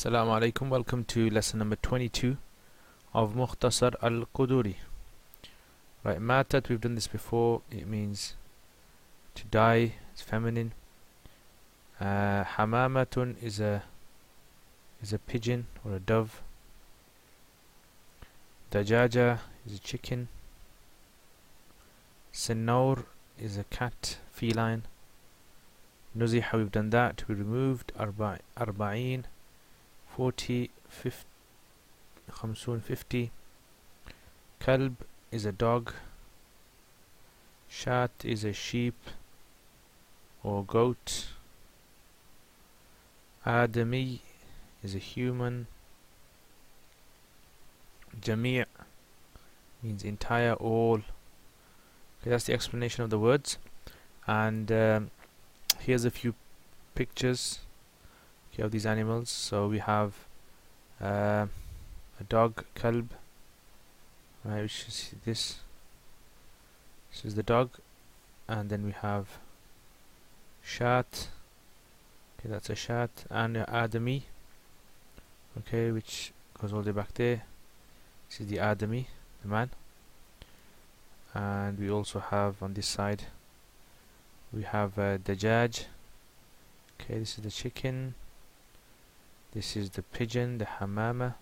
Assalamu alaikum, welcome to lesson number 22 of Mukhtasar al-Qudoori. Right, matat, we've done this before, it means to die, it's feminine. Hamamatun is a pigeon or a dove. Dajaja is a chicken. Sinnaur is a cat, feline. Nuziha, we've done that, we removed. Arba'in, 40, 50, 50. Kalb is a dog. Shat is a sheep or goat. Adami is a human. Jami' means entire, all. Okay, that's the explanation of the words. And here's a few pictures of these animals. So we have a dog, kalb, right, which is this is the dog, and then we have shat, okay, that's a shat, and adami, okay, which goes all the way back there. This is the adami, the man. And we also have on this side we have dajaj, okay, this is the chicken. This is the pigeon, the hamama.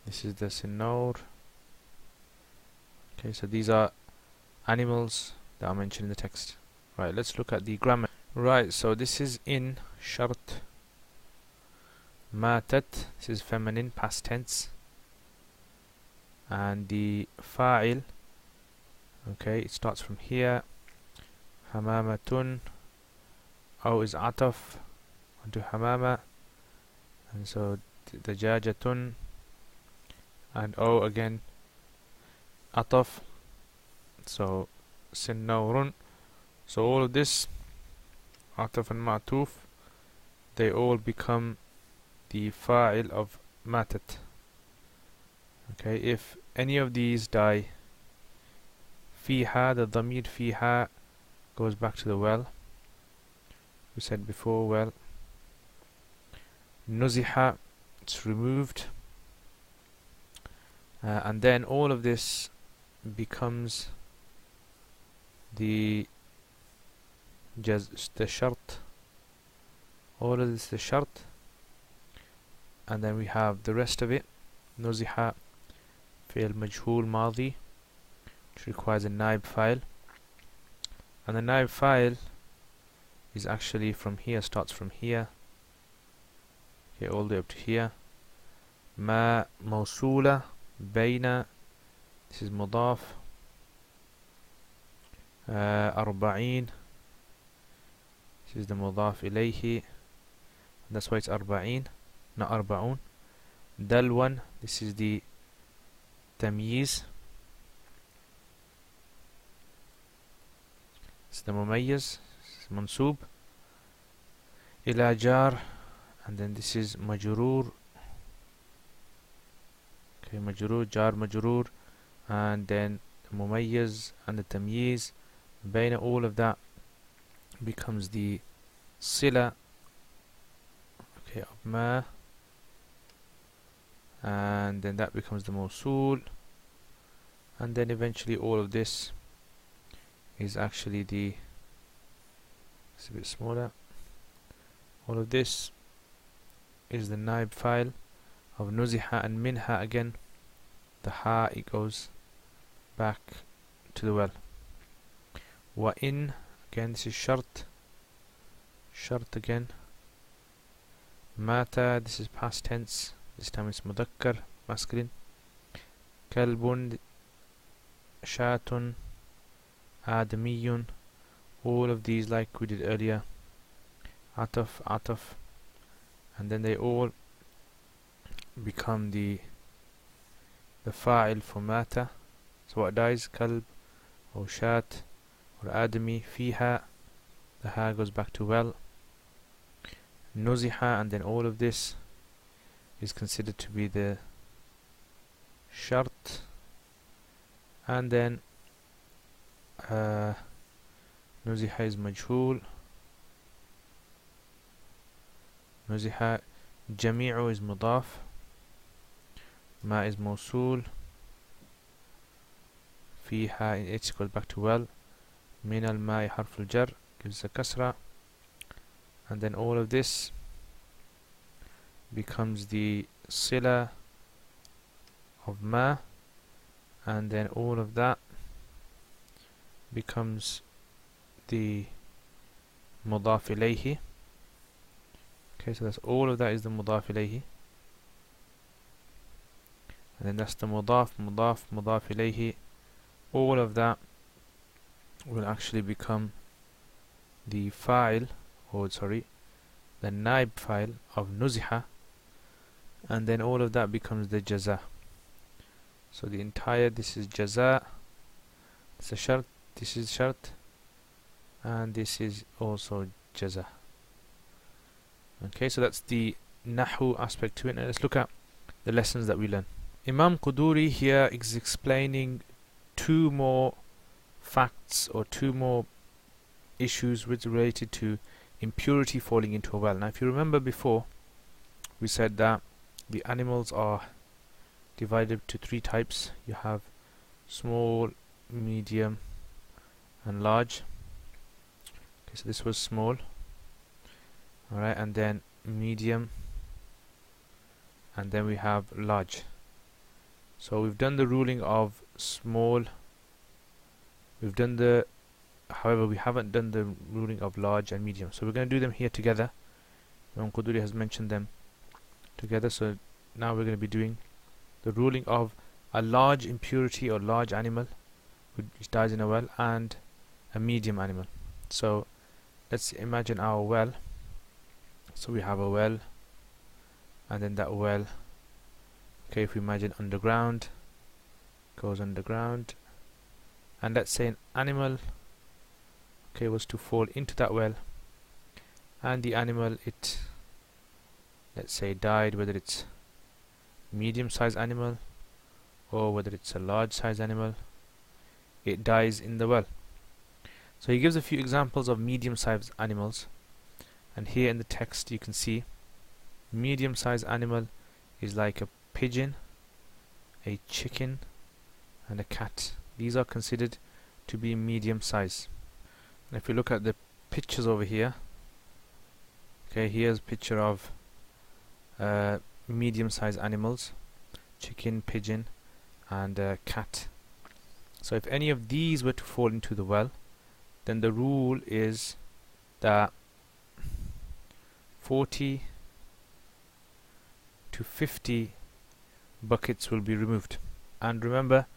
This is the sinnaur. Okay, so these are animals that are mentioned in the text. Right, let's look at the grammar. Right, so this is in shart. Matat, this is feminine, past tense. And the fa'il, okay, it starts from here. Hamamatun. Aw is ataf onto hamama. And so dajajatun, and O again ataf, so sinnaurun. So all of this ataf and ma'tuf, they all become the fa'il of matat. Okay, if any of these die, fiha, the dhamir fiha goes back to the well. We said before, well. Nuziha, it's removed, and then all of this becomes the shart. All of this is the shart, and then we have the rest of it. Nuziha, fi'l majhul madi, which requires a naib file, and the naib file is actually from here, starts from here. Okay, all the way up to here. Ma mawsula bayna, this is mudaf. Arba'in, this is the mudaf ilayhi, that's why it's arba'in, not arba'un. Dalwan, this is the tamyiz, it's the mumayyiz, it's mansub. Ila jar, and then this is majroor, okay, majroor, jar majroor, and then the mumayyiz and the tamyiz, bayna, all of that becomes the sila, okay, of ma, and then that becomes the mawsul, and then eventually all of this is actually the, it's a bit smaller, all of this is the naib file of nuziha, and minha again, the ha, it goes back to the well. Wa in, again this is shart, shart again. Mata, this is past tense, this time it's mudakkar, masculine. Kalbun, shatun, adamiyun, all of these like we did earlier. Ataf, ataf, and then they all become the fa'il for mata. So what dies? Kalb or shat or adami, fiha, the ha goes back to well. Nuziha, and then all of this is considered to be the shart, and then nuziha is majhul. Nuziha Jami'u is mudaf. Ma is mawsul. Fiha in H goes back to well. Min al-ma'i harf al-jar gives a kasra. And then all of this becomes the sila of ma. And then all of that becomes the mudaf ilayhi. Okay, so that's all of that is the mudaf ilayhi. And then that's the mudaf ilayhi. All of that will actually become the file, or sorry, the naib file of nuziha, and then all of that becomes the jaza. So the entire, this is jaza, it's a shart, this is shart, and this is also jaza. Okay, so that's the nahu aspect to it. Now let's look at the lessons that we learn. Imam Qudoori here is explaining two more facts or two more issues which related to impurity falling into a well. Now if you remember before, we said that the animals are divided to three types. You have small, medium and large. Okay, so this was small, alright, and then medium, and then we have large. So we've done the ruling of small, we've done the, however we haven't done the ruling of large and medium, so we're going to do them here together. Imam Qudoori has mentioned them together, so now we're going to be doing the ruling of a large impurity or large animal which dies in a well, and a medium animal. So let's imagine our well. So we have a well, and then that well, okay, if we imagine underground, goes underground, and let's say an animal, okay, was to fall into that well, and the animal, it, let's say, died, whether it's medium sized animal or whether it's a large sized animal, it dies in the well. So he gives a few examples of medium sized animals, and here in the text you can see medium sized animal is like a pigeon, a chicken and a cat. These are considered to be medium size. And if you look at the pictures over here, okay, here's a picture of medium sized animals, chicken, pigeon and cat. So if any of these were to fall into the well, then the rule is that 40 to 50 buckets will be removed. And remember,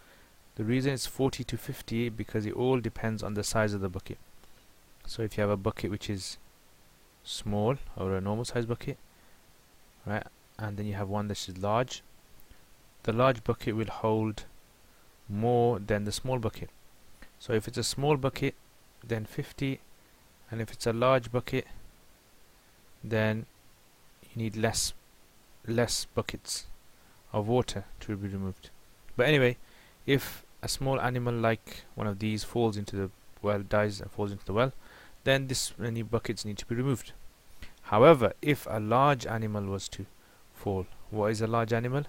the reason it's 40 to 50 because it all depends on the size of the bucket. So if you have a bucket which is small, or a normal size bucket, right, and then you have one that is large, the large bucket will hold more than the small bucket. So if it's a small bucket, then 50, and if it's a large bucket, then you need less buckets of water to be removed. But anyway, if a small animal like one of these falls into the well, dies and falls into the well, then this many buckets need to be removed. However, if a large animal was to fall, what is a large animal?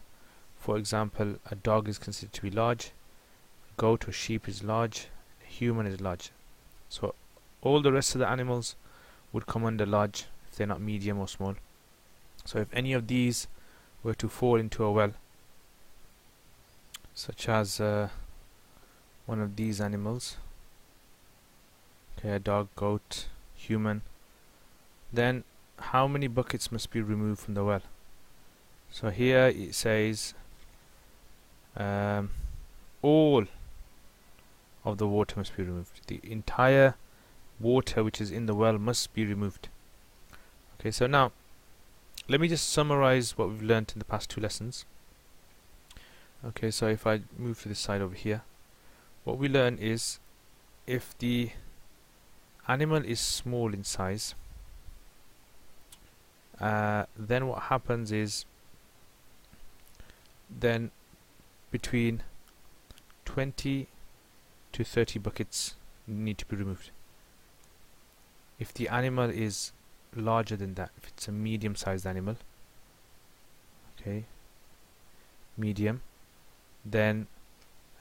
For example, a dog is considered to be large, a goat or sheep is large, a human is large. So all the rest of the animals would come under large if they're not medium or small. So if any of these were to fall into a well, such as one of these animals, okay, a dog, goat, human, then how many buckets must be removed from the well? So here it says all of the water must be removed. The entire water which is in the well must be removed. Okay, so now let me just summarize what we've learned in the past two lessons. Okay, so if I move to this side over here, what we learn is if the animal is small in size, then what happens is then between 20 to 30 buckets need to be removed. If the animal is larger than that, if it's a medium sized animal, okay, medium, then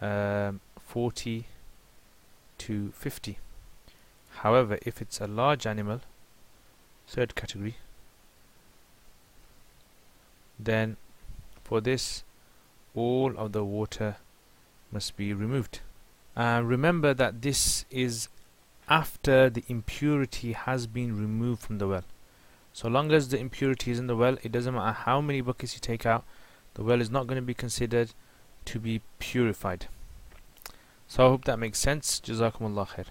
40 to 50. However, if it's a large animal, third category, then for this all of the water must be removed. And remember that this is after the impurity has been removed from the well. So long as the impurity is in the well, it doesn't matter how many buckets you take out, the well is not going to be considered to be purified. So I hope that makes sense. Jazakumullah khair.